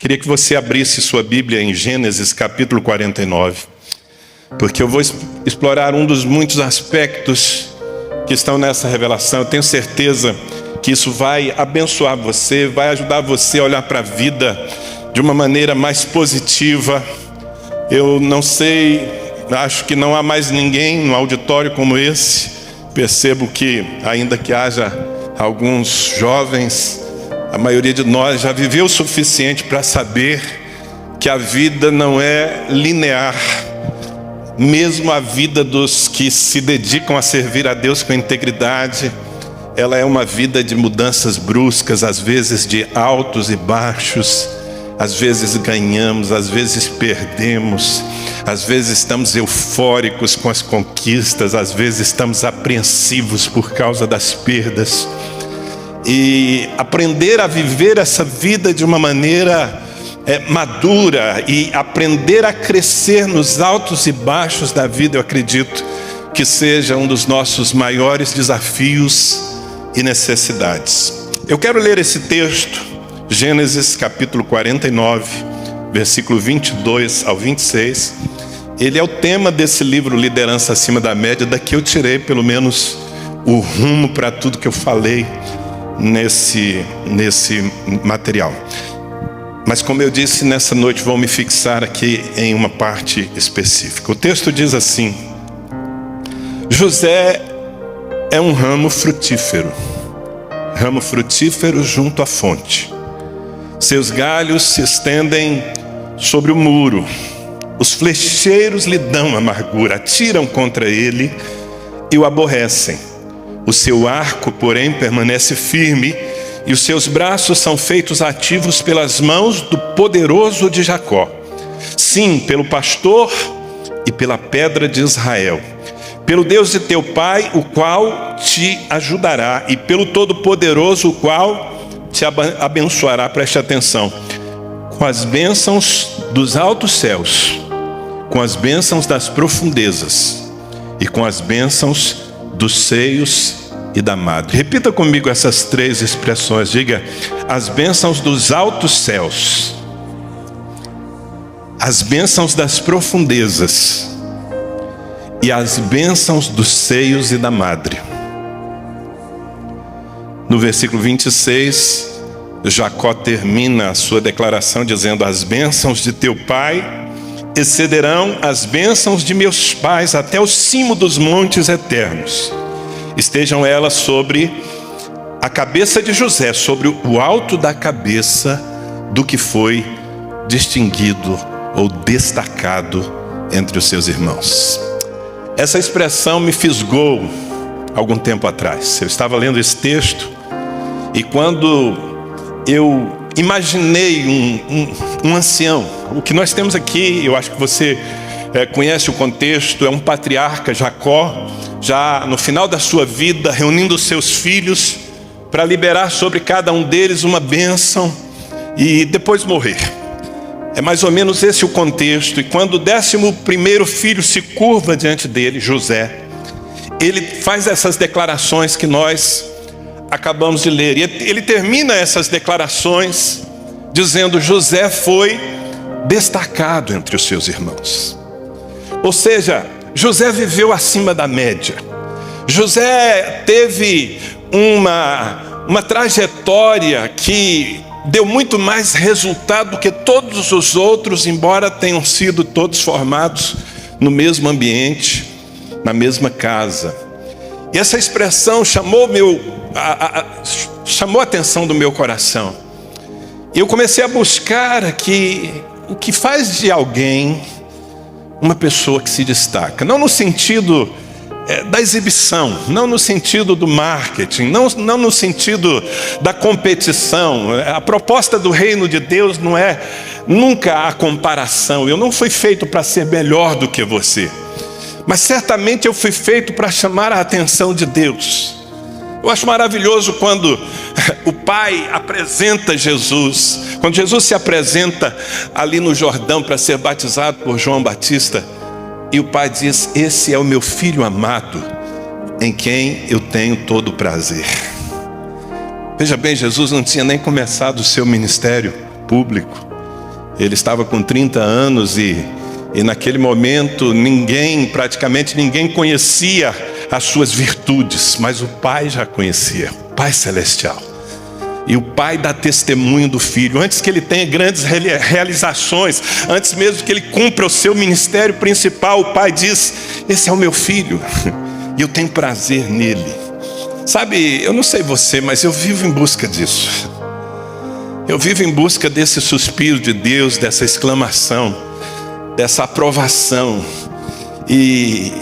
Queria que você abrisse sua Bíblia em Gênesis capítulo 49, porque eu vou explorar um dos muitos aspectos que estão nessa revelação. Eu tenho certeza que isso vai abençoar você, vai ajudar você a olhar para a vida de uma maneira mais positiva. Eu não sei, acho que não há mais ninguém no auditório como esse. Percebo que, ainda que haja alguns jovens, a maioria de nós já viveu o suficiente para saber que a vida não é linear. Mesmo a vida dos que se dedicam a servir a Deus com integridade, ela é uma vida de mudanças bruscas, às vezes de altos e baixos. Às vezes ganhamos, às vezes perdemos, às vezes estamos eufóricos com as conquistas, às vezes estamos apreensivos por causa das perdas. E aprender a viver essa vida de uma maneira madura e aprender a crescer nos altos e baixos da vida, eu acredito que seja um dos nossos maiores desafios e necessidades. Eu quero ler esse texto, Gênesis capítulo 49, versículo 22 ao 26. Ele é o tema desse livro, Liderança Acima da Média. Daqui eu tirei pelo menos o rumo para tudo que eu falei nesse material. Mas como eu disse, nessa noite vou me fixar aqui em uma parte específica. O texto diz assim: José é um ramo frutífero junto à fonte. Seus galhos se estendem sobre o muro. Os flecheiros lhe dão amargura, atiram contra ele e o aborrecem. O seu arco, porém, permanece firme, e os seus braços são feitos ativos pelas mãos do poderoso de Jacó. Sim, pelo pastor e pela pedra de Israel. Pelo Deus de teu pai, o qual te ajudará, e pelo Todo-Poderoso, o qual te abençoará. Preste atenção: com as bênçãos dos altos céus, com as bênçãos das profundezas e com as bênçãos dos seios e da madre. Repita comigo essas três expressões. Diga: as bênçãos dos altos céus, as bênçãos das profundezas e as bênçãos dos seios e da madre. No versículo 26, Jacó termina a sua declaração dizendo: as bênçãos de teu pai excederão as bênçãos de meus pais até o cimo dos montes eternos. Estejam elas sobre a cabeça de José, sobre o alto da cabeça do que foi distinguido ou destacado entre os seus irmãos. Essa expressão me fisgou algum tempo atrás. Eu estava lendo esse texto e quando eu imaginei um ancião, o que nós temos aqui, eu acho que você conhece o contexto, é um patriarca, Jacó, já no final da sua vida, reunindo os seus filhos para liberar sobre cada um deles uma bênção e depois morrer. É mais ou menos esse o contexto. E quando o 11º filho se curva diante dele, José, ele faz essas declarações que nós acabamos de ler. E ele termina essas declarações dizendo: José foi destacado entre os seus irmãos. Ou seja, José viveu acima da média. José teve uma trajetória que deu muito mais resultado do que todos os outros, embora tenham sido todos formados no mesmo ambiente, na mesma casa. E essa expressão chamou a atenção do meu coração. E eu comecei a buscar aqui o que faz de alguém uma pessoa que se destaca. Não no sentido da exibição, não no sentido do marketing, não no sentido da competição. A proposta do reino de Deus não é nunca a comparação. Eu não fui feito para ser melhor do que você, mas certamente eu fui feito para chamar a atenção de Deus. Eu acho maravilhoso quando o Pai apresenta Jesus, quando Jesus se apresenta ali no Jordão para ser batizado por João Batista, e o Pai diz: esse é o meu filho amado, em quem eu tenho todo o prazer. Veja bem, Jesus não tinha nem começado o seu ministério público, Ele estava com 30 anos e naquele momento praticamente ninguém conhecia as suas virtudes, mas o Pai já conhecia, o Pai Celestial. E o Pai dá testemunho do Filho, antes que ele tenha grandes realizações, antes mesmo que ele cumpra o seu ministério principal, o Pai diz: esse é o meu Filho, e eu tenho prazer nele. Sabe, eu não sei você, mas eu vivo em busca disso. Eu vivo em busca desse suspiro de Deus, dessa exclamação, dessa aprovação. E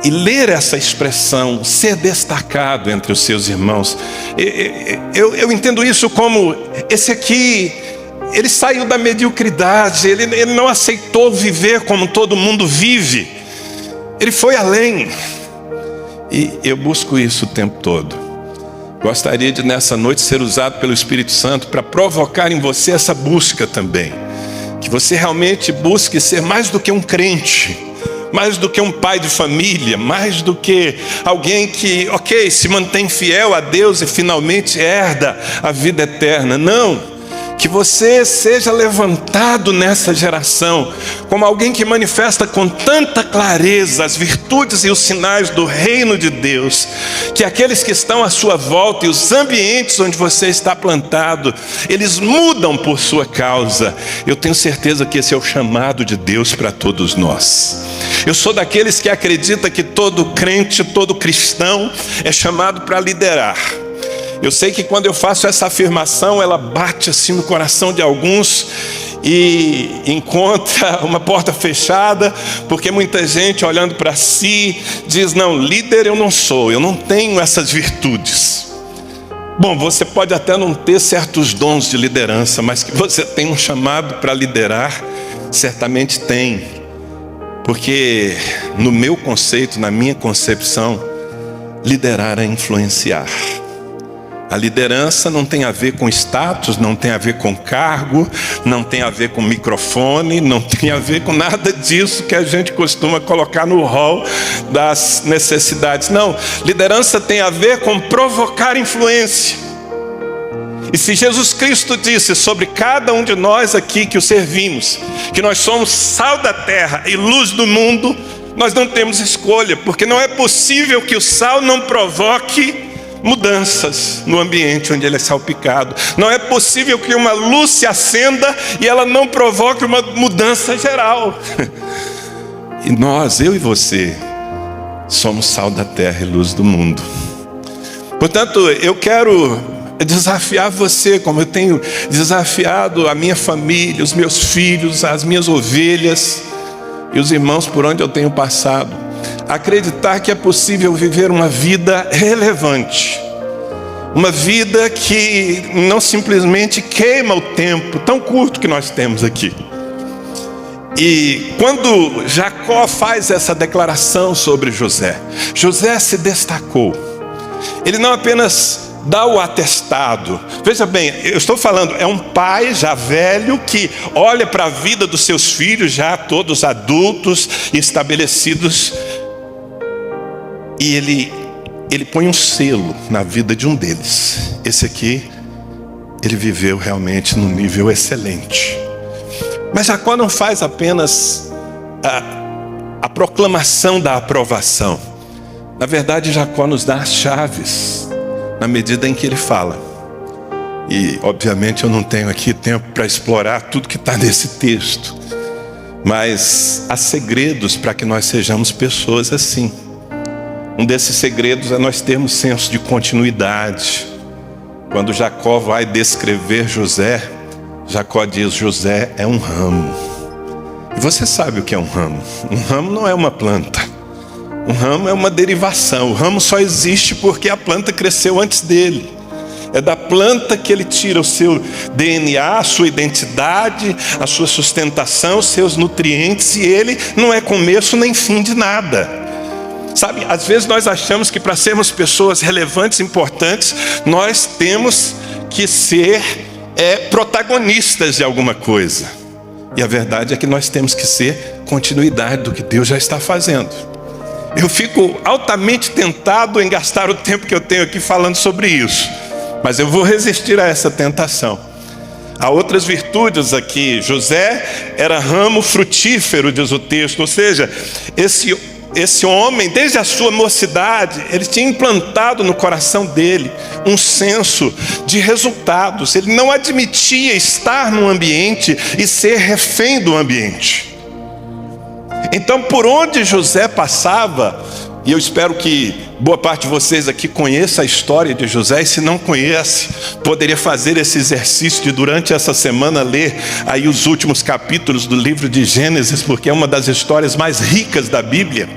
ler essa expressão, ser destacado entre os seus irmãos. Eu entendo isso como: esse aqui, ele saiu da mediocridade, ele não aceitou viver como todo mundo vive. Ele foi além. E eu busco isso o tempo todo. Gostaria de nessa noite ser usado pelo Espírito Santo para provocar em você essa busca também. Que você realmente busque ser mais do que um crente, mais do que um pai de família, mais do que alguém que, se mantém fiel a Deus e finalmente herda a vida eterna. Não, que você seja levantado nessa geração como alguém que manifesta com tanta clareza as virtudes e os sinais do reino de Deus, que aqueles que estão à sua volta e os ambientes onde você está plantado, eles mudam por sua causa. Eu tenho certeza que esse é o chamado de Deus para todos nós. Eu sou daqueles que acredita que todo crente, todo cristão é chamado para liderar. Eu sei que quando eu faço essa afirmação, ela bate assim no coração de alguns e encontra uma porta fechada, porque muita gente olhando para si diz: não, líder eu não sou, eu não tenho essas virtudes. Bom, você pode até não ter certos dons de liderança, mas que você tem um chamado para liderar, certamente tem. Porque no meu conceito, na minha concepção, liderar é influenciar. A liderança não tem a ver com status, não tem a ver com cargo, não tem a ver com microfone, não tem a ver com nada disso que a gente costuma colocar no rol das necessidades. Não, liderança tem a ver com provocar influência. E se Jesus Cristo disse sobre cada um de nós aqui que o servimos, que nós somos sal da terra e luz do mundo, nós não temos escolha, porque não é possível que o sal não provoque mudanças no ambiente onde ele é salpicado. Não é possível que uma luz se acenda e ela não provoque uma mudança geral. E nós, eu e você, somos sal da terra e luz do mundo. Portanto, eu quero desafiar você, como eu tenho desafiado a minha família, os meus filhos, as minhas ovelhas e os irmãos por onde eu tenho passado, acreditar que é possível viver uma vida relevante, uma vida que não simplesmente queima o tempo tão curto que nós temos aqui. E quando Jacó faz essa declaração sobre José, José se destacou. Ele não apenas dá o atestado. Veja bem, eu estou falando, é um pai já velho que olha para a vida dos seus filhos, já todos adultos e estabelecidos, e ele põe um selo na vida de um deles. Esse aqui, ele viveu realmente num nível excelente. Mas Jacó não faz apenas a proclamação da aprovação. Na verdade, Jacó nos dá as chaves, na medida em que ele fala. E, obviamente, eu não tenho aqui tempo para explorar tudo que está nesse texto. Mas há segredos para que nós sejamos pessoas assim. Um desses segredos é nós termos senso de continuidade. Quando Jacó vai descrever José, Jacó diz: José é um ramo. E você sabe o que é um ramo? Um ramo não é uma planta. Um ramo é uma derivação. O ramo só existe porque a planta cresceu antes dele. É da planta que ele tira o seu DNA, a sua identidade, a sua sustentação, os seus nutrientes, e ele não é começo nem fim de nada. Sabe, às vezes nós achamos que para sermos pessoas relevantes, importantes, nós temos que ser protagonistas de alguma coisa. E a verdade é que nós temos que ser continuidade do que Deus já está fazendo. Eu fico altamente tentado em gastar o tempo que eu tenho aqui falando sobre isso, mas eu vou resistir a essa tentação. Há outras virtudes aqui. José era ramo frutífero, diz o texto. Ou seja, esse homem, desde a sua mocidade, ele tinha implantado no coração dele um senso de resultados. Ele não admitia estar num ambiente e ser refém do ambiente. Então, por onde José passava, e eu espero que boa parte de vocês aqui conheça a história de José, e se não conhece, poderia fazer esse exercício de durante essa semana ler aí os últimos capítulos do livro de Gênesis, porque é uma das histórias mais ricas da Bíblia.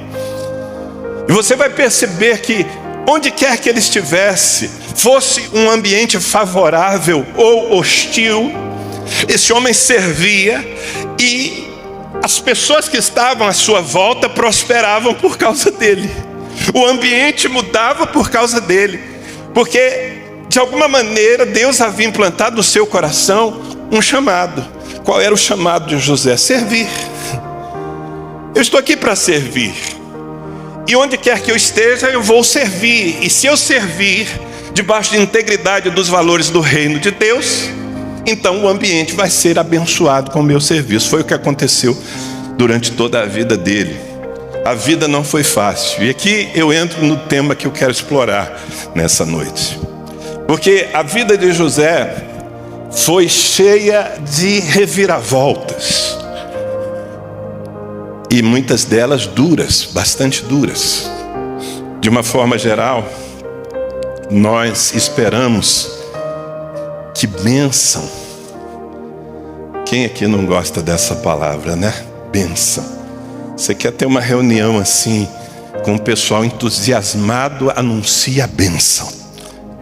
E você vai perceber que onde quer que ele estivesse, fosse um ambiente favorável ou hostil, esse homem servia, e as pessoas que estavam à sua volta prosperavam por causa dele. O ambiente mudava por causa dele, porque de alguma maneira Deus havia implantado no seu coração um chamado. Qual era o chamado de José? Servir. Eu estou aqui para servir, e onde quer que eu esteja eu vou servir. E se eu servir debaixo de integridade dos valores do reino de Deus, então o ambiente vai ser abençoado com o meu serviço. Foi o que aconteceu durante toda a vida dele. A vida não foi fácil. E aqui eu entro no tema que eu quero explorar nessa noite. Porque a vida de José foi cheia de reviravoltas. E muitas delas duras, bastante duras. De uma forma geral, nós esperamos que bênção. Quem aqui não gosta dessa palavra, né? Bênção. Você quer ter uma reunião assim, com o pessoal entusiasmado, anuncia a bênção.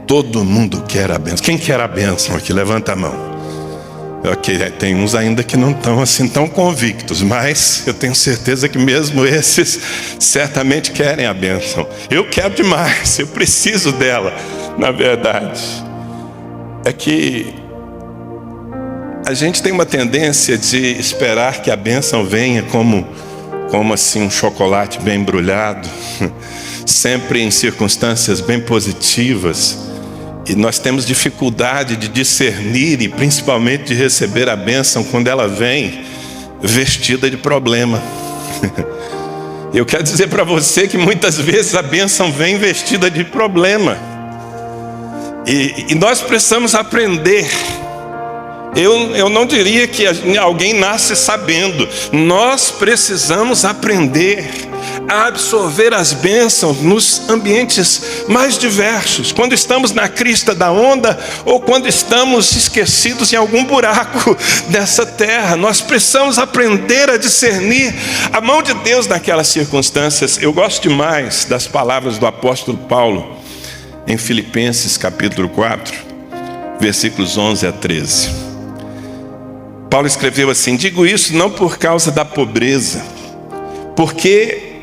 Todo mundo quer a bênção. Quem quer a bênção aqui? Levanta a mão. Ok, tem uns ainda que não estão assim tão convictos, mas eu tenho certeza que mesmo esses certamente querem a bênção. Eu quero demais, eu preciso dela, na verdade. É que a gente tem uma tendência de esperar que a bênção venha como assim um chocolate bem embrulhado, sempre em circunstâncias bem positivas, e nós temos dificuldade de discernir e principalmente de receber a bênção quando ela vem vestida de problema. Eu quero dizer para você que muitas vezes a bênção vem vestida de problema. E nós precisamos aprender. Eu não diria que alguém nasce sabendo. Nós precisamos aprender a absorver as bênçãos nos ambientes mais diversos. Quando estamos na crista da onda ou quando estamos esquecidos em algum buraco dessa terra. Nós precisamos aprender a discernir a mão de Deus naquelas circunstâncias. Eu gosto demais das palavras do apóstolo Paulo em Filipenses capítulo 4, versículos 11 a 13. Paulo escreveu assim: digo isso não por causa da pobreza, porque,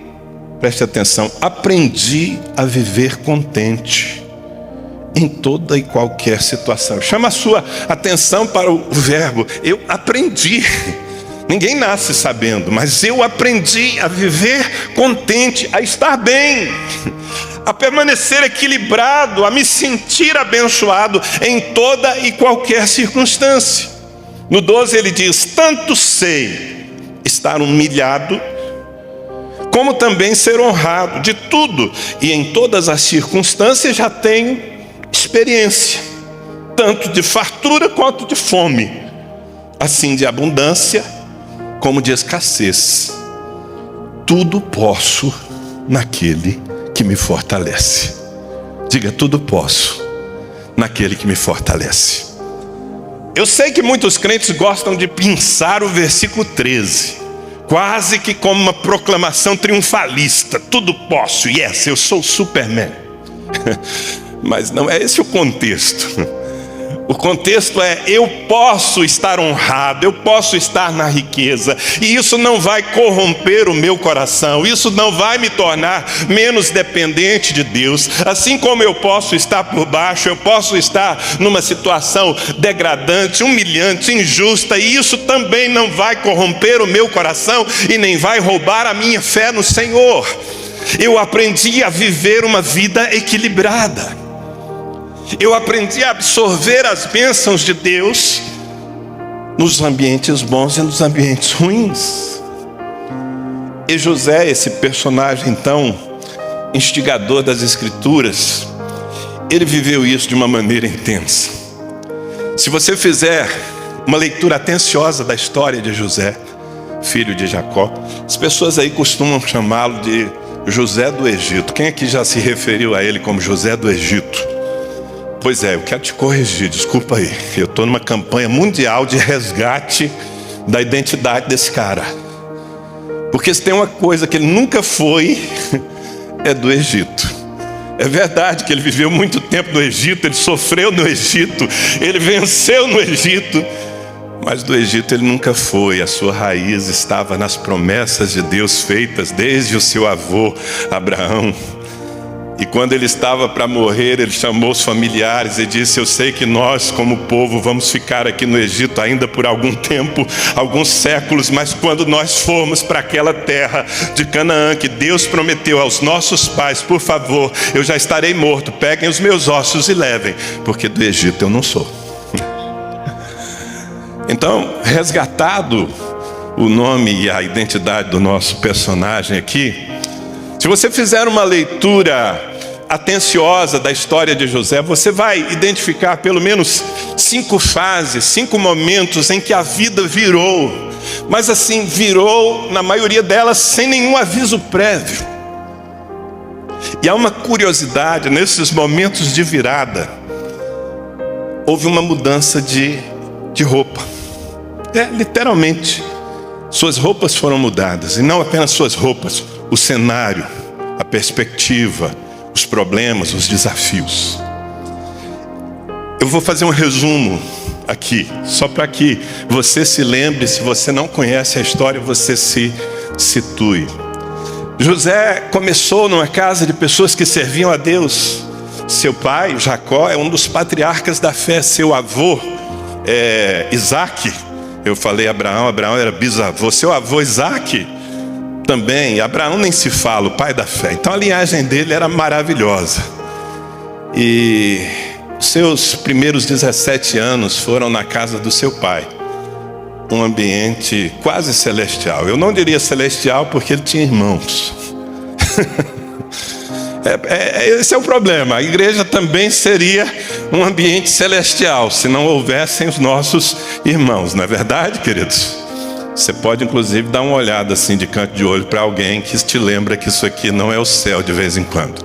preste atenção, aprendi a viver contente em toda e qualquer situação. Chama a sua atenção para o verbo, eu aprendi. Ninguém nasce sabendo, mas eu aprendi a viver contente, a estar bem, a permanecer equilibrado, a me sentir abençoado em toda e qualquer circunstância. No 12 ele diz: tanto sei estar humilhado, como também ser honrado. De tudo e em todas as circunstâncias já tenho experiência, tanto de fartura quanto de fome, assim de abundância como de escassez. Tudo posso naquele que me fortalece. Diga: tudo posso naquele que me fortalece. Eu sei que muitos crentes gostam de pensar o versículo 13, quase que como uma proclamação triunfalista. Tudo posso, yes, eu sou o Superman. Mas não é esse o contexto. O contexto é: eu posso estar honrado, eu posso estar na riqueza, e isso não vai corromper o meu coração, isso não vai me tornar menos dependente de Deus. Assim como eu posso estar por baixo, eu posso estar numa situação degradante, humilhante, injusta, e isso também não vai corromper o meu coração e nem vai roubar a minha fé no Senhor. Eu aprendi a viver uma vida equilibrada. Eu aprendi a absorver as bênçãos de Deus nos ambientes bons e nos ambientes ruins. E José, esse personagem então instigador das Escrituras, ele viveu isso de uma maneira intensa. Se você fizer uma leitura atenciosa da história de José, filho de Jacó, as pessoas aí costumam chamá-lo de José do Egito. Quem aqui já se referiu a ele como José do Egito? Pois é, eu quero te corrigir, desculpa aí. Eu estou numa campanha mundial de resgate da identidade desse cara. Porque se tem uma coisa que ele nunca foi, é do Egito. É verdade que ele viveu muito tempo no Egito, ele sofreu no Egito, ele venceu no Egito, mas do Egito ele nunca foi. A sua raiz estava nas promessas de Deus feitas desde o seu avô Abraão. E quando ele estava para morrer, ele chamou os familiares e disse: eu sei que nós como povo vamos ficar aqui no Egito ainda por algum tempo, alguns séculos, mas quando nós formos para aquela terra de Canaã que Deus prometeu aos nossos pais, por favor, eu já estarei morto, peguem os meus ossos e levem, porque do Egito eu não sou. Então, resgatado o nome e a identidade do nosso personagem aqui, se você fizer uma leitura atenciosa da história de José, você vai identificar pelo menos 5 fases, 5 momentos em que a vida virou. Mas assim, virou na maioria delas sem nenhum aviso prévio. E há uma curiosidade, nesses momentos de virada, houve uma mudança de roupa. Literalmente, suas roupas foram mudadas. E não apenas suas roupas, o cenário, a perspectiva, os problemas, os desafios. Eu vou fazer um resumo aqui, só para que você se lembre. Se você não conhece a história, você se situe. José começou numa casa de pessoas que serviam a Deus. Seu pai, Jacó, é um dos patriarcas da fé. Seu avô, Isaac, eu falei Abraão era bisavô. Seu avô Isaac também, Abraão nem se fala, o pai da fé. Então a linhagem dele era maravilhosa. E seus primeiros 17 anos foram na casa do seu pai. Um ambiente quase celestial. Eu não diria celestial porque ele tinha irmãos. Esse é o problema. A igreja também seria um ambiente celestial se não houvessem os nossos irmãos. Não é verdade, queridos? Você pode inclusive dar uma olhada assim de canto de olho para alguém que te lembra que isso aqui não é o céu de vez em quando.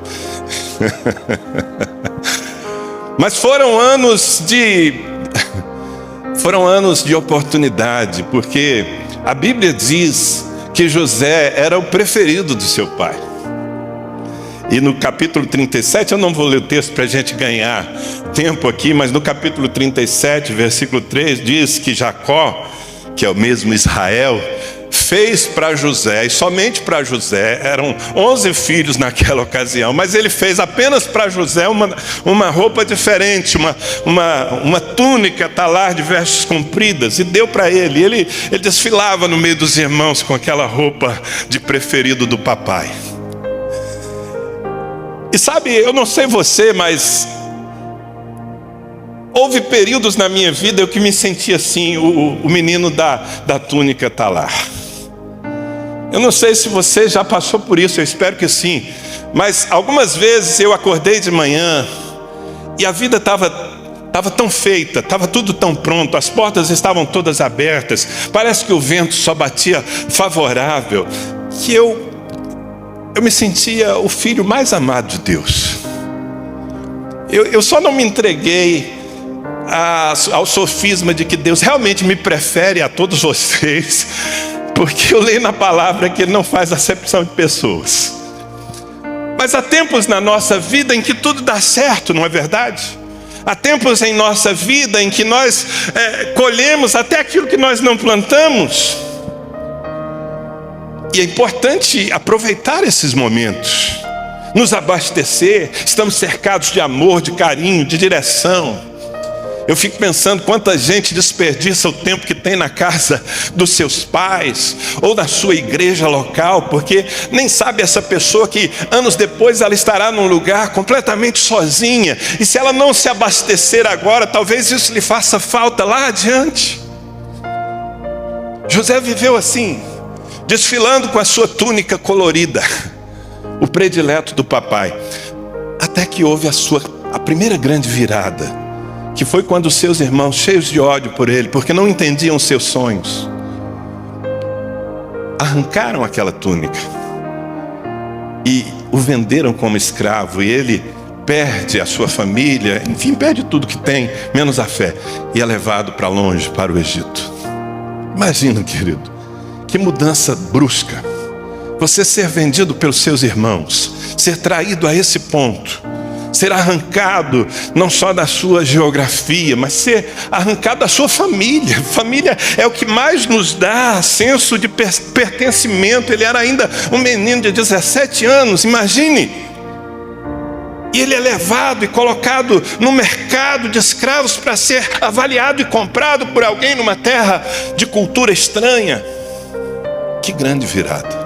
Mas foram anos de oportunidade, porque a Bíblia diz que José era o preferido do seu pai. E no capítulo 37, eu não vou ler o texto para a gente ganhar tempo aqui, mas no capítulo 37, versículo 3, diz que Jacó, que é o mesmo Israel, fez para José, e somente para José, eram 11 filhos naquela ocasião, mas ele fez apenas para José uma roupa diferente, uma túnica talar de vestes compridas, e deu para ele. Ele desfilava no meio dos irmãos com aquela roupa de preferido do papai. E sabe, eu não sei você, mas houve períodos na minha vida eu que me sentia assim, o menino da túnica talar. Eu não sei se você já passou por isso, eu espero que sim. Mas algumas vezes eu acordei de manhã e a vida estava tão feita, estava tudo tão pronto, as portas estavam todas abertas, parece que o vento só batia favorável, que eu me sentia o filho mais amado de Deus. Eu só não me entreguei ao sofisma de que Deus realmente me prefere a todos vocês, porque eu leio na palavra que Ele não faz acepção de pessoas. Mas há tempos na nossa vida em que tudo dá certo, não é verdade? Há tempos em nossa vida em que nós colhemos até aquilo que nós não plantamos. E é importante aproveitar esses momentos, nos abastecer. Estamos cercados de amor, de carinho, de direção. Eu fico pensando quanta gente desperdiça o tempo que tem na casa dos seus pais ou na sua igreja local, porque nem sabe essa pessoa que anos depois ela estará num lugar completamente sozinha, e se ela não se abastecer agora, talvez isso lhe faça falta lá adiante. José viveu assim, desfilando com a sua túnica colorida, o predileto do papai, até que houve a primeira grande virada, que foi quando os seus irmãos, cheios de ódio por ele, porque não entendiam os seus sonhos, arrancaram aquela túnica e o venderam como escravo, e ele perde a sua família, enfim, perde tudo que tem, menos a fé, e é levado para longe, para o Egito. Imagina, querido, que mudança brusca, você ser vendido pelos seus irmãos, ser traído a esse ponto, ser arrancado não só da sua geografia, mas ser arrancado da sua família. Família é o que mais nos dá senso de pertencimento. Ele era ainda um menino de 17 anos, imagine. E ele é levado e colocado no mercado de escravos para ser avaliado e comprado por alguém numa terra de cultura estranha. Que grande virada.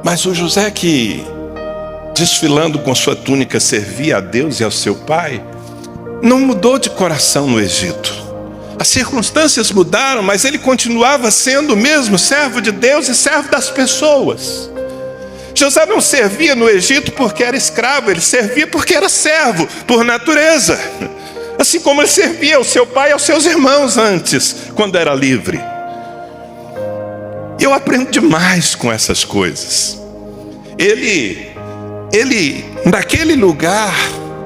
Mas o José, que desfilando com sua túnica servia a Deus e ao seu pai, não mudou de coração no Egito. As circunstâncias mudaram, mas ele continuava sendo o mesmo servo de Deus e servo das pessoas. José não servia no Egito porque era escravo, ele servia porque era servo, por natureza. Assim como ele servia ao seu pai e aos seus irmãos antes, quando era livre. Eu aprendo demais com essas coisas. Ele naquele lugar,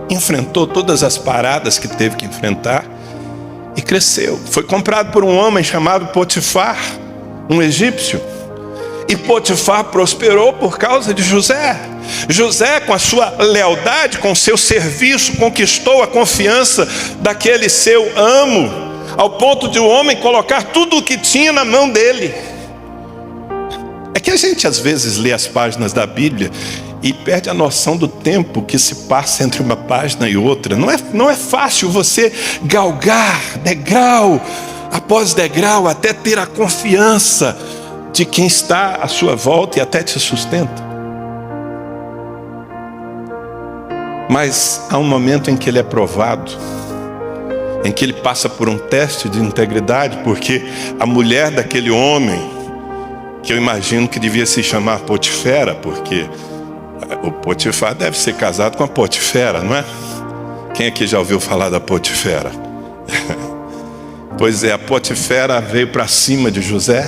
enfrentou todas as paradas que teve que enfrentar e cresceu. Foi comprado por um homem chamado Potifar, um egípcio. E Potifar prosperou por causa de José. José, com a sua lealdade, com o seu serviço, conquistou a confiança daquele seu amo, ao ponto de o homem colocar tudo o que tinha na mão dele. É que a gente às vezes lê as páginas da Bíblia e perde a noção do tempo que se passa entre uma página e outra. Não é fácil você galgar degrau após degrau até ter a confiança de quem está à sua volta e até te sustenta. Mas há um momento em que ele é provado, em que ele passa por um teste de integridade, porque a mulher daquele homem, que eu imagino que devia se chamar Potifera, porque o Potifar deve ser casado com a Potifera, não é? Quem aqui já ouviu falar da Potifera? Pois é, a Potifera veio para cima de José,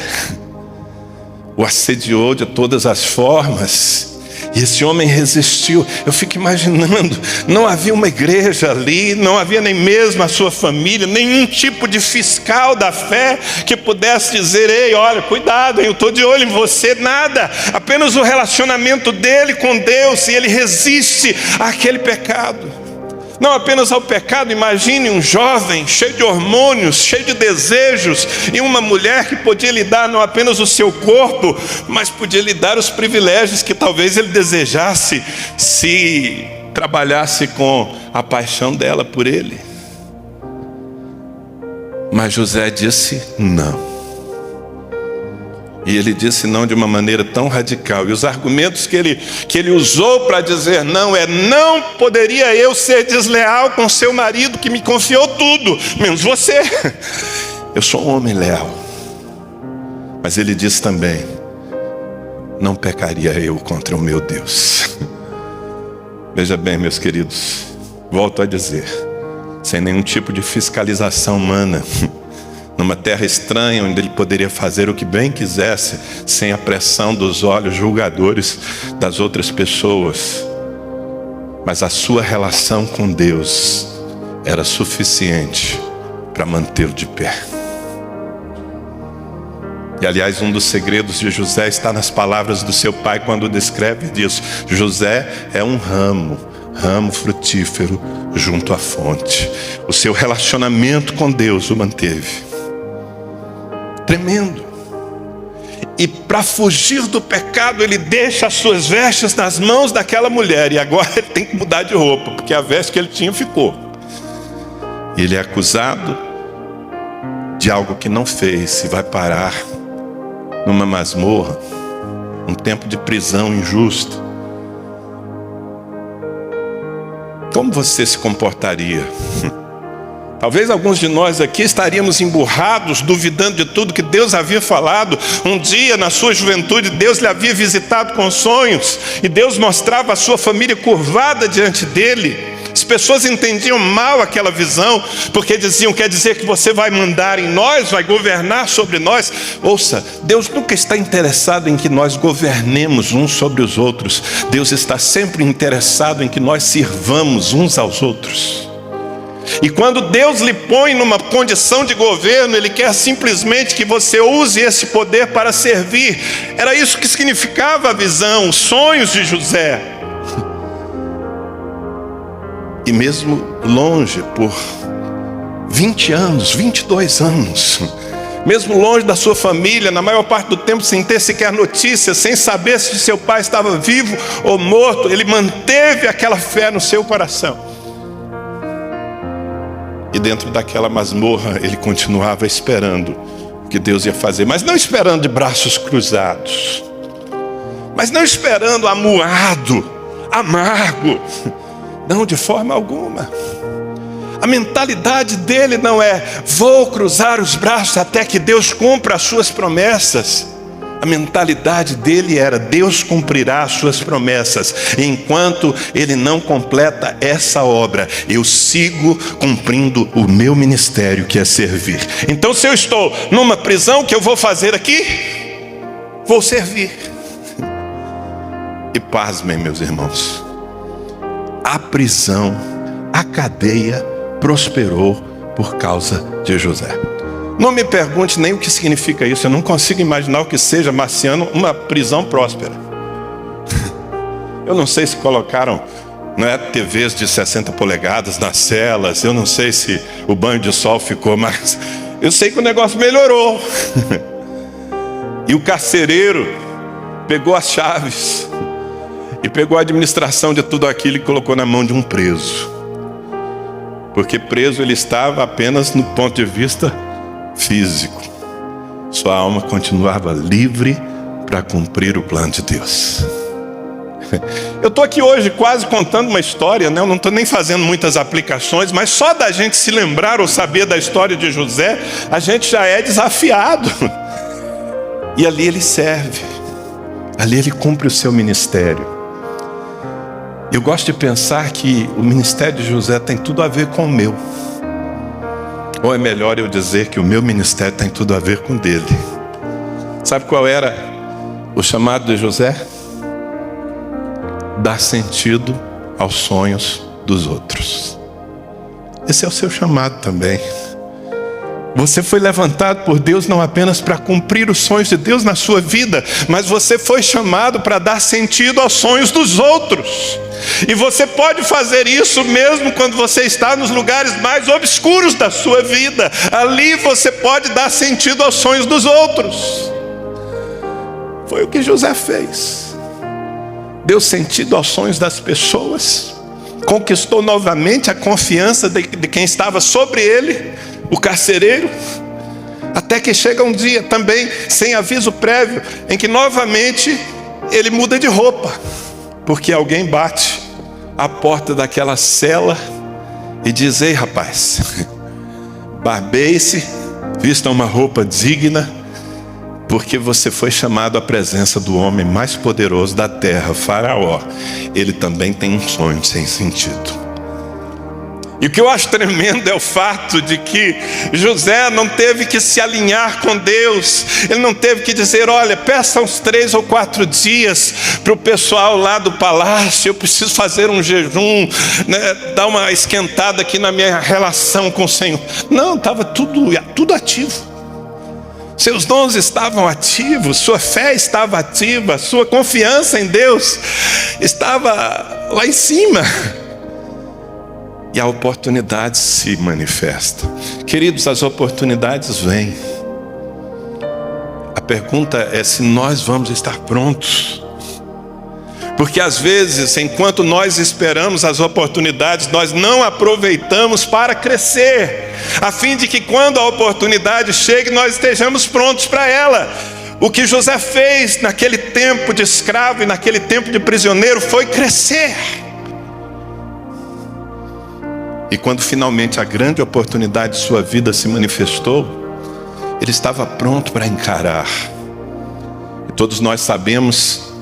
o assediou de todas as formas, e esse homem resistiu. Eu fico imaginando, não havia uma igreja ali, não havia nem mesmo a sua família, nenhum tipo de fiscal da fé que pudesse dizer: ei, olha, cuidado, eu estou de olho em você. Nada, apenas o relacionamento dele com Deus, e ele resiste àquele pecado. Não apenas ao pecado. Imagine um jovem cheio de hormônios, cheio de desejos, e uma mulher que podia lhe dar não apenas o seu corpo, mas podia lhe dar os privilégios que talvez ele desejasse se trabalhasse com a paixão dela por ele. Mas José disse não. E ele disse não de uma maneira tão radical. E os argumentos que ele usou para dizer não é: não poderia eu ser desleal com seu marido que me confiou tudo, menos você. Eu sou um homem leal. Mas ele disse também: não pecaria eu contra o meu Deus. Veja bem, meus queridos, volto a dizer, sem nenhum tipo de fiscalização humana, numa terra estranha, onde ele poderia fazer o que bem quisesse, sem a pressão dos olhos julgadores das outras pessoas. Mas a sua relação com Deus era suficiente para mantê-lo de pé. E aliás, um dos segredos de José está nas palavras do seu pai, quando descreve e diz: José é um ramo frutífero junto à fonte. O seu relacionamento com Deus o manteve. Tremendo. E para fugir do pecado, ele deixa as suas vestes nas mãos daquela mulher. E agora ele tem que mudar de roupa, porque a veste que ele tinha ficou. E ele é acusado de algo que não fez, e vai parar numa masmorra, um tempo de prisão injusta. Como você se comportaria Talvez alguns de nós aqui estaríamos emburrados, duvidando de tudo que Deus havia falado. Um dia, na sua juventude, Deus lhe havia visitado com sonhos, e Deus mostrava a sua família curvada diante dele. As pessoas entendiam mal aquela visão, porque diziam: quer dizer que você vai mandar em nós, vai governar sobre nós? Ouça, Deus nunca está interessado em que nós governemos uns sobre os outros. Deus está sempre interessado em que nós sirvamos uns aos outros. E quando Deus lhe põe numa condição de governo, Ele quer simplesmente que você use esse poder para servir. Era isso que significava a visão, os sonhos de José. E mesmo longe por 20 anos, 22 anos, mesmo longe da sua família, na maior parte do tempo sem ter sequer notícias, sem saber se seu pai estava vivo ou morto, ele manteve aquela fé no seu coração. E dentro daquela masmorra, ele continuava esperando o que Deus ia fazer, mas não esperando de braços cruzados, mas não esperando amuado, amargo. Não, de forma alguma. A mentalidade dele não é: vou cruzar os braços até que Deus cumpra as suas promessas. A mentalidade dele era: Deus cumprirá as suas promessas. E enquanto Ele não completa essa obra, eu sigo cumprindo o meu ministério, que é servir. Então, se eu estou numa prisão, o que eu vou fazer aqui? Vou servir. E pasmem, meus irmãos, a prisão, a cadeia prosperou por causa de José. Não me pergunte nem o que significa isso. Eu não consigo imaginar o que seja, marciano, uma prisão próspera. Eu não sei se colocaram TVs de 60 polegadas nas celas. Eu não sei se o banho de sol ficou, mas eu sei que o negócio melhorou. E o carcereiro pegou as chaves e pegou a administração de tudo aquilo e colocou na mão de um preso. Porque preso ele estava apenas no ponto de vista físico. Sua alma continuava livre para cumprir o plano de Deus. Eu estou aqui hoje quase contando uma história, né? Eu não estou nem fazendo muitas aplicações, mas só da gente se lembrar ou saber da história de José, a gente já é desafiado. E ali ele serve, ali ele cumpre o seu ministério. Eu gosto de pensar que o ministério de José tem tudo a ver com o meu. Ou é melhor eu dizer que o meu ministério tem tudo a ver com o dele. Sabe qual era o chamado de José? Dar sentido aos sonhos dos outros. Esse é o seu chamado também. Você foi levantado por Deus não apenas para cumprir os sonhos de Deus na sua vida, mas você foi chamado para dar sentido aos sonhos dos outros. E você pode fazer isso mesmo quando você está nos lugares mais obscuros da sua vida. Ali você pode dar sentido aos sonhos dos outros. Foi o que José fez. Deu sentido aos sonhos das pessoas. Conquistou novamente a confiança de quem estava sobre ele, o carcereiro. Até que chega um dia também, sem aviso prévio, em que novamente ele muda de roupa. Porque alguém bate à porta daquela cela e diz: ei rapaz, barbeie-se, vista uma roupa digna, porque você foi chamado à presença do homem mais poderoso da terra, Faraó. Ele também tem um sonho sem sentido. E o que eu acho tremendo é o fato de que José não teve que se alinhar com Deus. Ele não teve que dizer: olha, peça uns 3 ou 4 dias para o pessoal lá do palácio, eu preciso fazer um jejum, né, dar uma esquentada aqui na minha relação com o Senhor. Não, estava tudo ativo. Seus dons estavam ativos, sua fé estava ativa, sua confiança em Deus estava lá em cima. E a oportunidade se manifesta. Queridos, as oportunidades vêm. A pergunta é se nós vamos estar prontos. Porque às vezes, enquanto nós esperamos as oportunidades, nós não aproveitamos para crescer, a fim de que quando a oportunidade chegue, nós estejamos prontos para ela. O que José fez naquele tempo de escravo e naquele tempo de prisioneiro foi crescer. E quando finalmente a grande oportunidade de sua vida se manifestou, ele estava pronto para encarar. E todos nós sabemos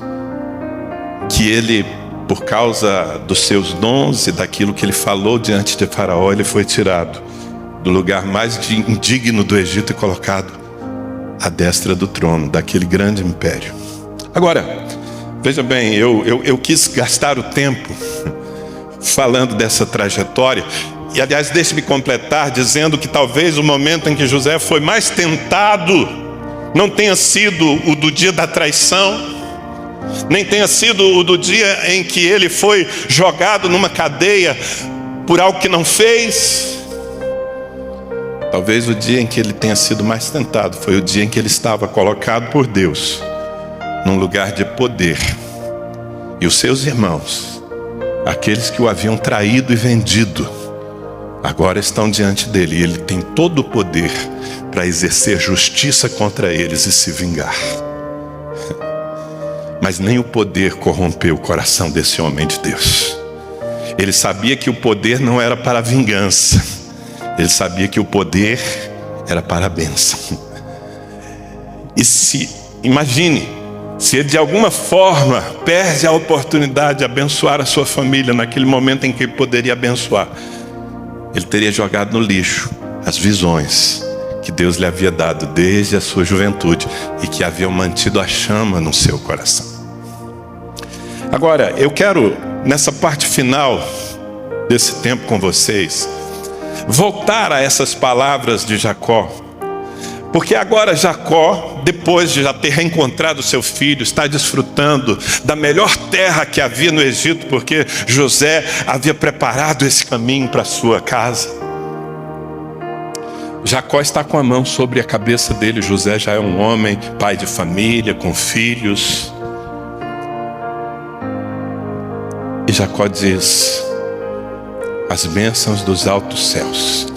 que ele, por causa dos seus dons e daquilo que ele falou diante de Faraó, ele foi tirado do lugar mais indigno do Egito e colocado à destra do trono daquele grande império. Agora, veja bem, eu quis gastar o tempo falando dessa trajetória. E aliás, deixe-me completar dizendo que talvez o momento em que José foi mais tentado não tenha sido o do dia da traição, nem tenha sido o do dia em que ele foi jogado numa cadeia por algo que não fez. Talvez o dia em que ele tenha sido mais tentado foi o dia em que ele estava colocado por Deus num lugar de poder. E os seus irmãos, aqueles que o haviam traído e vendido, agora estão diante dele. E ele tem todo o poder para exercer justiça contra eles e se vingar. Mas nem o poder corrompeu o coração desse homem de Deus. Ele sabia que o poder não era para a vingança. Ele sabia que o poder era para a bênção. E imagine, se ele de alguma forma perde a oportunidade de abençoar a sua família naquele momento em que ele poderia abençoar, ele teria jogado no lixo as visões que Deus lhe havia dado desde a sua juventude e que haviam mantido a chama no seu coração. Agora, eu quero, nessa parte final desse tempo com vocês, voltar a essas palavras de Jacó. Porque agora Jacó, depois de já ter reencontrado seu filho, está desfrutando da melhor terra que havia no Egito, porque José havia preparado esse caminho para a sua casa. Jacó está com a mão sobre a cabeça dele. José já é um homem, pai de família, com filhos. E Jacó diz: as bênçãos dos altos céus,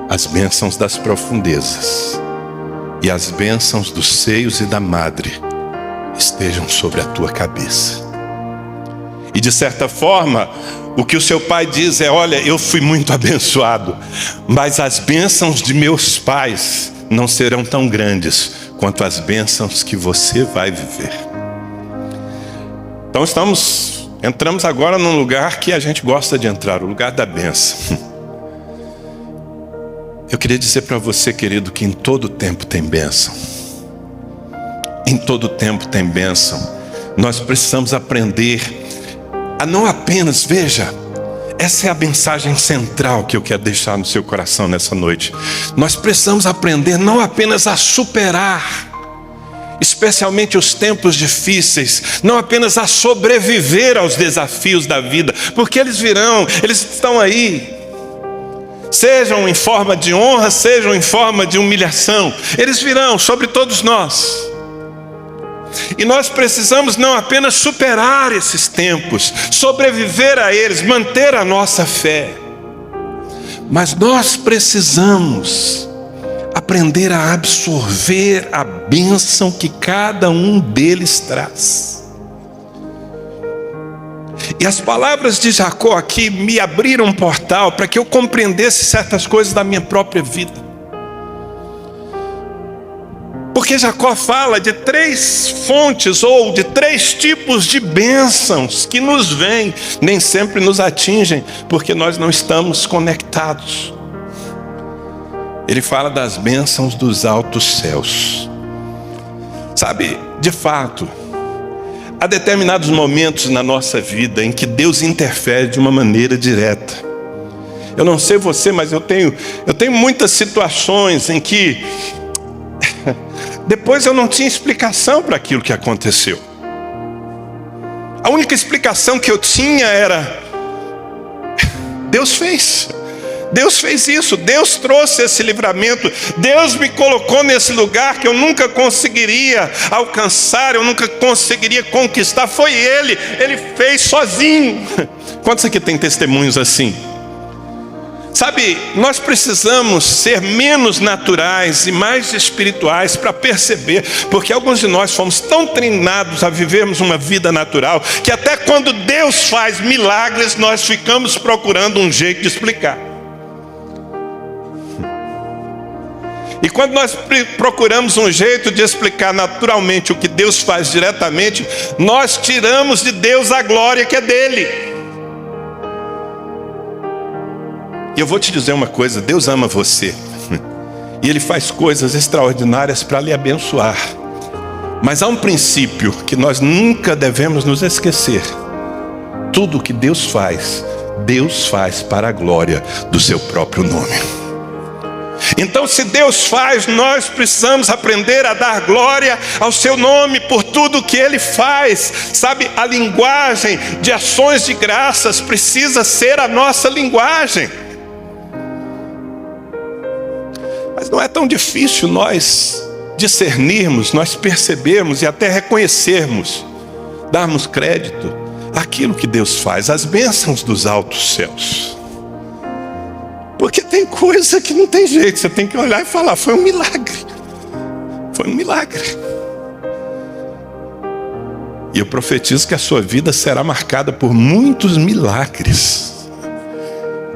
as bênçãos das profundezas e as bênçãos dos seios e da madre estejam sobre a tua cabeça. E de certa forma, o que o seu pai diz é: olha, eu fui muito abençoado, mas as bênçãos de meus pais não serão tão grandes quanto as bênçãos que você vai viver. Então entramos agora num lugar que a gente gosta de entrar, o lugar da bênção. Eu queria dizer para você, querido, que em todo tempo tem bênção. Em todo tempo tem bênção. Nós precisamos aprender a não apenas, veja, essa é a mensagem central que eu quero deixar no seu coração nessa noite. Nós precisamos aprender não apenas a superar, especialmente os tempos difíceis, não apenas a sobreviver aos desafios da vida, porque eles virão, eles estão aí, sejam em forma de honra, sejam em forma de humilhação, eles virão sobre todos nós. E nós precisamos não apenas superar esses tempos, sobreviver a eles, manter a nossa fé, mas nós precisamos aprender a absorver a bênção que cada um deles traz. E as palavras de Jacó aqui me abriram um portal para que eu compreendesse certas coisas da minha própria vida. Porque Jacó fala de 3 fontes ou de 3 tipos de bênçãos que nos vêm, nem sempre nos atingem, porque nós não estamos conectados. Ele fala das bênçãos dos altos céus. Sabe, de fato, há determinados momentos na nossa vida em que Deus interfere de uma maneira direta. Eu não sei você, mas eu tenho muitas situações em que depois eu não tinha explicação para aquilo que aconteceu. A única explicação que eu tinha era: Deus fez. Deus fez isso, Deus trouxe esse livramento, Deus me colocou nesse lugar que eu nunca conseguiria alcançar, eu nunca conseguiria conquistar. Foi Ele fez sozinho. Quantos aqui tem testemunhos assim? Sabe, nós precisamos ser menos naturais e mais espirituais para perceber, porque alguns de nós fomos tão treinados a vivermos uma vida natural, que até quando Deus faz milagres, nós ficamos procurando um jeito de explicar. E quando nós procuramos um jeito de explicar naturalmente o que Deus faz diretamente, nós tiramos de Deus a glória que é dele. E eu vou te dizer uma coisa, Deus ama você. E Ele faz coisas extraordinárias para lhe abençoar. Mas há um princípio que nós nunca devemos nos esquecer. Tudo o que Deus faz para a glória do seu próprio nome. Então, se Deus faz, nós precisamos aprender a dar glória ao seu nome por tudo que Ele faz. Sabe, a linguagem de ações de graças precisa ser a nossa linguagem. Mas não é tão difícil nós discernirmos, nós percebermos e até reconhecermos, darmos crédito àquilo que Deus faz, as bênçãos dos altos céus. Porque tem coisa que não tem jeito, você tem que olhar e falar, foi um milagre. Foi um milagre. E eu profetizo que a sua vida será marcada por muitos milagres.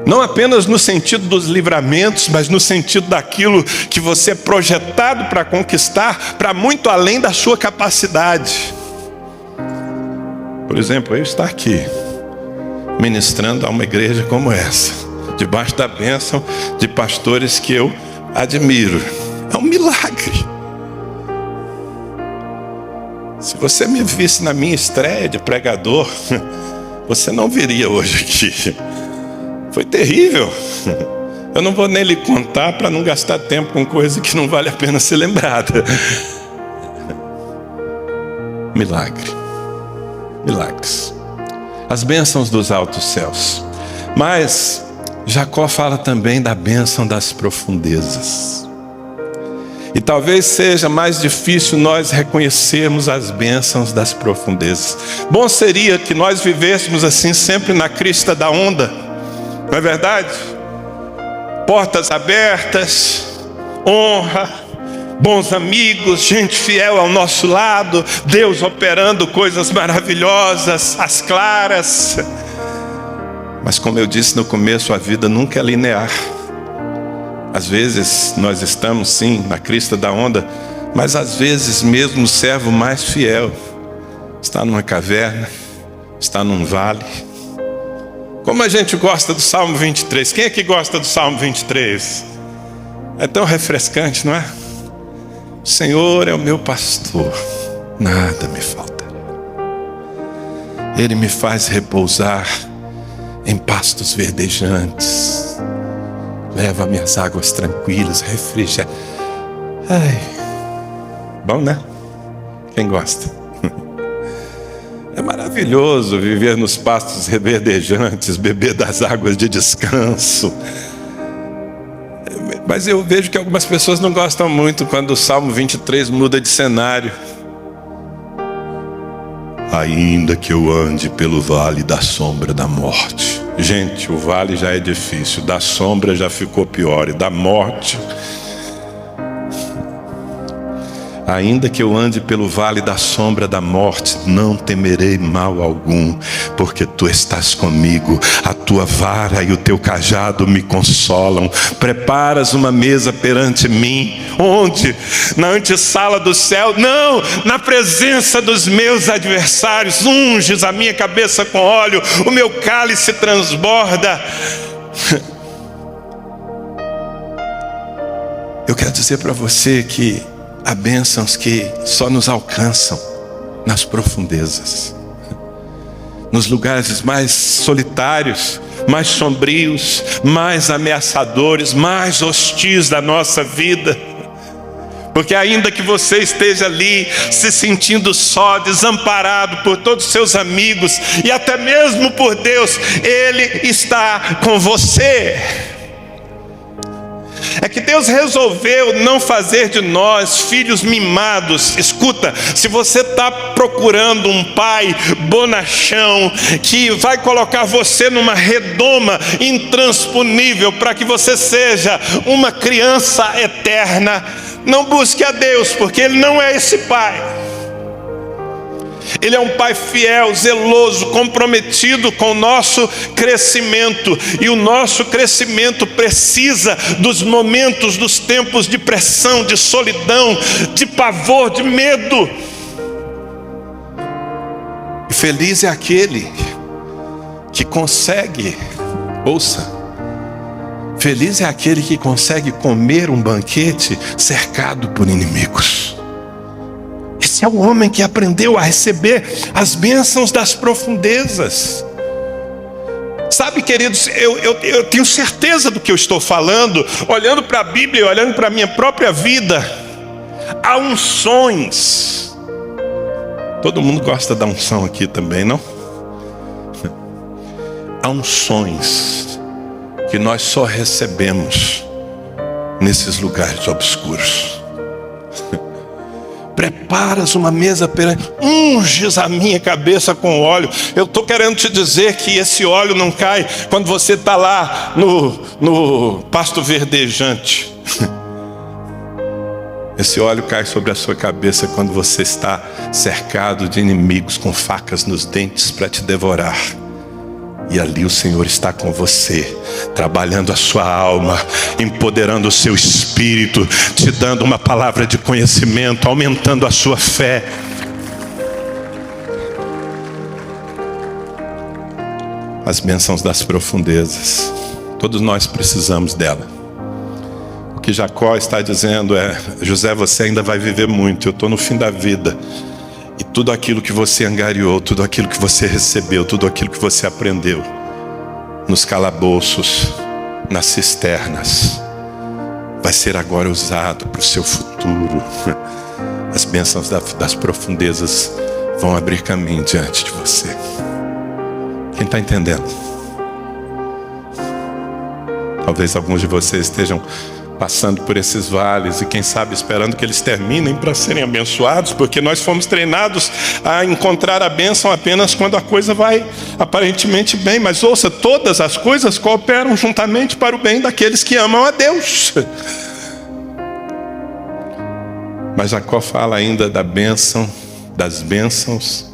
Não apenas no sentido dos livramentos, mas no sentido daquilo que você é projetado para conquistar, para muito além da sua capacidade. Por exemplo, eu estar aqui, ministrando a uma igreja como essa, debaixo da bênção de pastores que eu admiro. É um milagre. Se você me visse na minha estreia de pregador, você não viria hoje aqui. Foi terrível. Eu não vou nem lhe contar para não gastar tempo com coisa que não vale a pena ser lembrada. Milagre. Milagres. As bênçãos dos altos céus. Mas Jacó fala também da bênção das profundezas. E talvez seja mais difícil nós reconhecermos as bênçãos das profundezas. Bom seria que nós vivêssemos assim sempre na crista da onda. Não é verdade? Portas abertas, honra, bons amigos, gente fiel ao nosso lado, Deus operando coisas maravilhosas, às claras. Mas como eu disse no começo, a vida nunca é linear. Às vezes nós estamos sim na crista da onda, mas às vezes mesmo o servo mais fiel está numa caverna, está num vale. Como a gente gosta do Salmo 23. Quem é que gosta do Salmo 23? É tão refrescante, não é? O Senhor é o meu pastor, nada me faltará. Ele me faz repousar em pastos verdejantes, leva-me às águas tranquilas, refrigera. Ai, bom, né? Quem gosta? É maravilhoso viver nos pastos verdejantes, beber das águas de descanso. Mas eu vejo que algumas pessoas não gostam muito quando o Salmo 23 muda de cenário. Ainda que eu ande pelo vale da sombra da morte. Gente, o vale já é difícil, da sombra já ficou pior, e da morte. Ainda que eu ande pelo vale da sombra da morte, não temerei mal algum, porque tu estás comigo, a tua vara e o teu cajado me consolam. Preparas uma mesa perante mim, onde? Na antessala do céu? Não, na presença dos meus adversários. Unges a minha cabeça com óleo, o meu cálice transborda. Eu quero dizer para você que há bênçãos que só nos alcançam nas profundezas, nos lugares mais solitários, mais sombrios, mais ameaçadores, mais hostis da nossa vida. Porque ainda que você esteja ali se sentindo só, desamparado por todos os seus amigos e até mesmo por Deus, Ele está com você. É que Deus resolveu não fazer de nós filhos mimados. Escuta, se você está procurando um pai bonachão, que vai colocar você numa redoma intransponível para que você seja uma criança eterna, não busque a Deus, porque Ele não é esse pai. Ele é um pai fiel, zeloso, comprometido com o nosso crescimento. E o nosso crescimento precisa dos momentos, dos tempos de pressão, de solidão, de pavor, de medo. E feliz é aquele que consegue, ouça, feliz é aquele que consegue comer um banquete cercado por inimigos. Esse é o homem que aprendeu a receber as bênçãos das profundezas. Sabe, queridos, eu tenho certeza do que eu estou falando, olhando para a Bíblia e olhando para a minha própria vida. Há unções. Todo mundo gosta da unção aqui também, não? Há unções que nós só recebemos nesses lugares obscuros. Preparas uma mesa perante, unges a minha cabeça com óleo. Eu estou querendo te dizer que esse óleo não cai quando você está lá no pasto verdejante. Esse óleo cai sobre a sua cabeça quando você está cercado de inimigos com facas nos dentes para te devorar. E ali o Senhor está com você, trabalhando a sua alma, empoderando o seu espírito, te dando uma palavra de conhecimento, aumentando a sua fé. As bênçãos das profundezas, todos nós precisamos dela. O que Jacó está dizendo é: José, você ainda vai viver muito, eu estou no fim da vida. E tudo aquilo que você angariou, tudo aquilo que você recebeu, tudo aquilo que você aprendeu nos calabouços, nas cisternas, vai ser agora usado para o seu futuro. As bênçãos das profundezas vão abrir caminho diante de você. Quem está entendendo? Talvez alguns de vocês estejam passando por esses vales e quem sabe esperando que eles terminem para serem abençoados, porque nós fomos treinados a encontrar a bênção apenas quando a coisa vai aparentemente bem. Mas ouça, todas as coisas cooperam juntamente para o bem daqueles que amam a Deus. Mas Jacó fala ainda da bênção, das bênçãos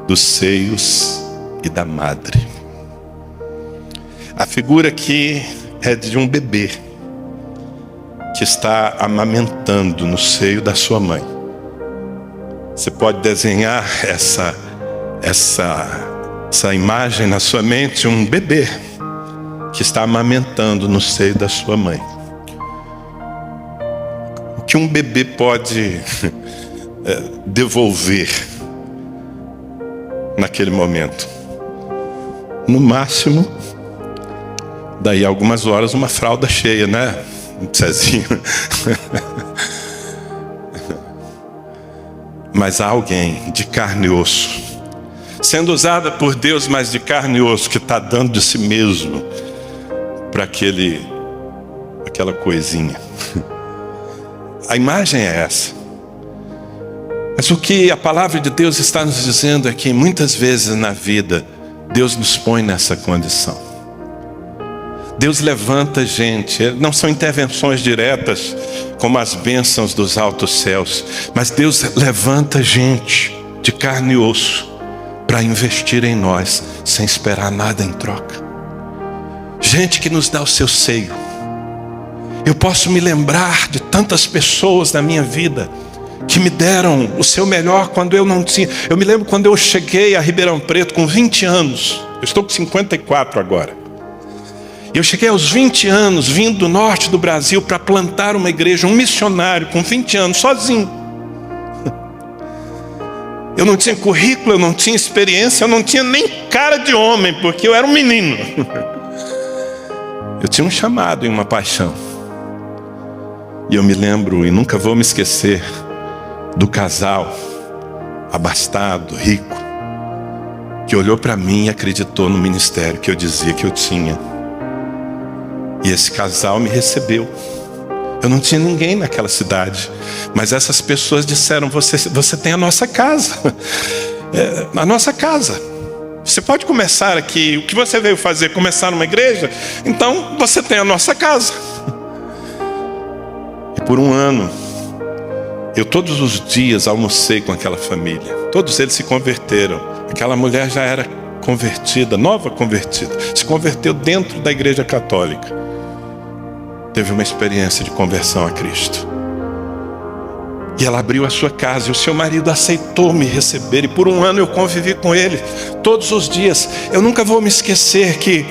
dos seios e da madre. A figura aqui é de um bebê que está amamentando no seio da sua mãe. Você pode desenhar essa imagem na sua mente, um bebê que está amamentando no seio da sua mãe. O que um bebê pode devolver naquele momento? No máximo, daí a algumas horas, uma fralda cheia, né? Cezinho. Mas há alguém de carne e osso, sendo usada por Deus, mas de carne e osso, que está dando de si mesmo para aquela coisinha. A imagem é essa. Mas o que a palavra de Deus está nos dizendo é que muitas vezes na vida Deus nos põe nessa condição. Deus levanta gente, não são intervenções diretas como as bênçãos dos altos céus, mas Deus levanta gente de carne e osso para investir em nós sem esperar nada em troca. Gente que nos dá o seu seio. Eu posso me lembrar de tantas pessoas na minha vida que me deram o seu melhor quando eu não tinha. Eu me lembro quando eu cheguei a Ribeirão Preto com 20 anos, eu estou com 54 agora. Eu cheguei aos 20 anos, vindo do norte do Brasil para plantar uma igreja, um missionário com 20 anos, sozinho. Eu não tinha currículo, eu não tinha experiência, eu não tinha nem cara de homem, porque eu era um menino. Eu tinha um chamado e uma paixão. E eu me lembro, e nunca vou me esquecer, do casal abastado, rico, que olhou para mim e acreditou no ministério que eu dizia que eu tinha. E esse casal me recebeu. Eu não tinha ninguém naquela cidade. Mas essas pessoas disseram: você tem a nossa casa. A nossa casa. Você pode começar aqui. O que você veio fazer? Começar numa igreja? Então você tem a nossa casa. E por um ano, eu todos os dias almocei com aquela família. Todos eles se converteram. Aquela mulher já era convertida, nova convertida. Se converteu dentro da igreja católica. Teve uma experiência de conversão a Cristo. E ela abriu a sua casa, e o seu marido aceitou me receber, e por um ano eu convivi com ele, todos os dias. Eu nunca vou me esquecer que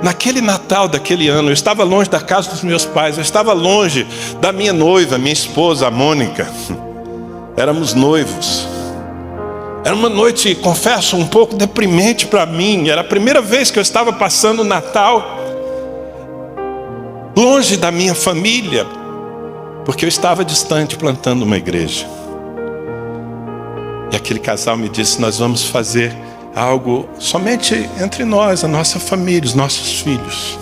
naquele Natal daquele ano, eu estava longe da casa dos meus pais, eu estava longe da minha noiva, minha esposa, a Mônica. Éramos noivos. Era uma noite, confesso, um pouco deprimente para mim. Era a primeira vez que eu estava passando o Natal longe da minha família, porque eu estava distante plantando uma igreja. E aquele casal me disse: nós vamos fazer algo somente entre nós, a nossa família, os nossos filhos.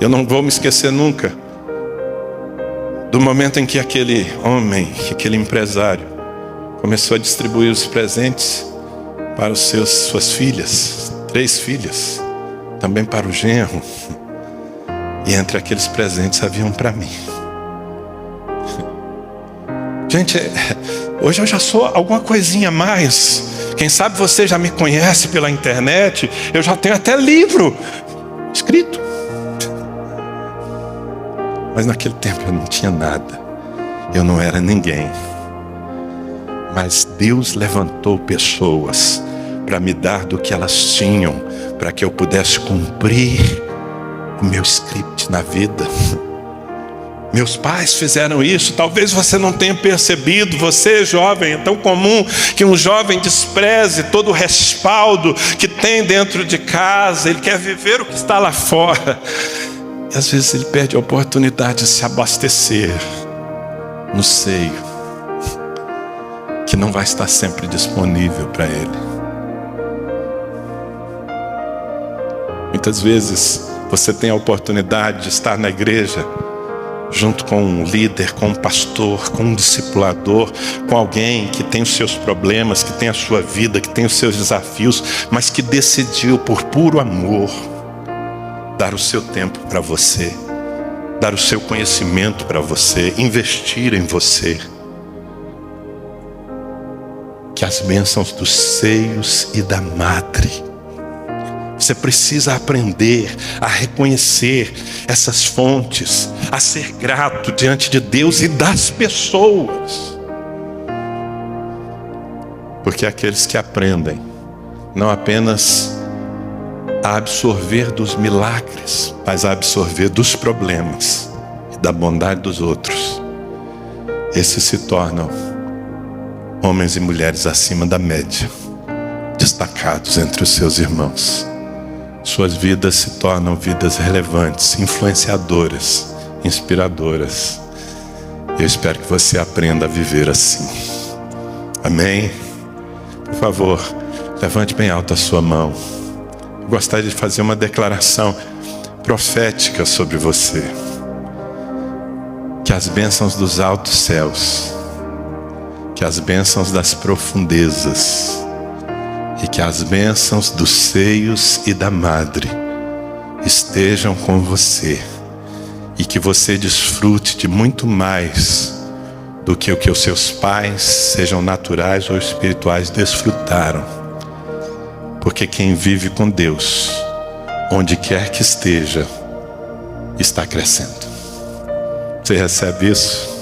Eu não vou me esquecer nunca do momento em que aquele homem, aquele empresário, começou a distribuir os presentes para suas filhas, 3 filhas, também para o genro. E entre aqueles presentes havia um para mim. Gente, hoje eu já sou alguma coisinha a mais. Quem sabe você já me conhece pela internet. Eu já tenho até livro escrito. Mas naquele tempo eu não tinha nada. Eu não era ninguém. Mas Deus levantou pessoas para me dar do que elas tinham, para que eu pudesse cumprir o meu script na vida. Meus pais fizeram isso. Talvez você não tenha percebido. Você, jovem, é tão comum que um jovem despreze todo o respaldo que tem dentro de casa. Ele quer viver o que está lá fora. E às vezes ele perde a oportunidade de se abastecer no seio, que não vai estar sempre disponível para ele. Muitas vezes você tem a oportunidade de estar na igreja junto com um líder, com um pastor, com um discipulador, com alguém que tem os seus problemas, que tem a sua vida, que tem os seus desafios, mas que decidiu por puro amor dar o seu tempo para você, dar o seu conhecimento para você, investir em você. Que as bênçãos dos seios e da madre, você precisa aprender a reconhecer essas fontes, a ser grato diante de Deus e das pessoas. Porque aqueles que aprendem não apenas a absorver dos milagres, mas a absorver dos problemas e da bondade dos outros, esses se tornam homens e mulheres acima da média, destacados entre os seus irmãos. Suas vidas se tornam vidas relevantes, influenciadoras, inspiradoras. Eu espero que você aprenda a viver assim. Amém? Por favor, levante bem alto a sua mão. Eu gostaria de fazer uma declaração profética sobre você. Que as bênçãos dos altos céus, que as bênçãos das profundezas e que as bênçãos dos seios e da madre estejam com você, e que você desfrute de muito mais do que o que os seus pais, sejam naturais ou espirituais, desfrutaram. Porque quem vive com Deus, onde quer que esteja, está crescendo. Você recebe isso?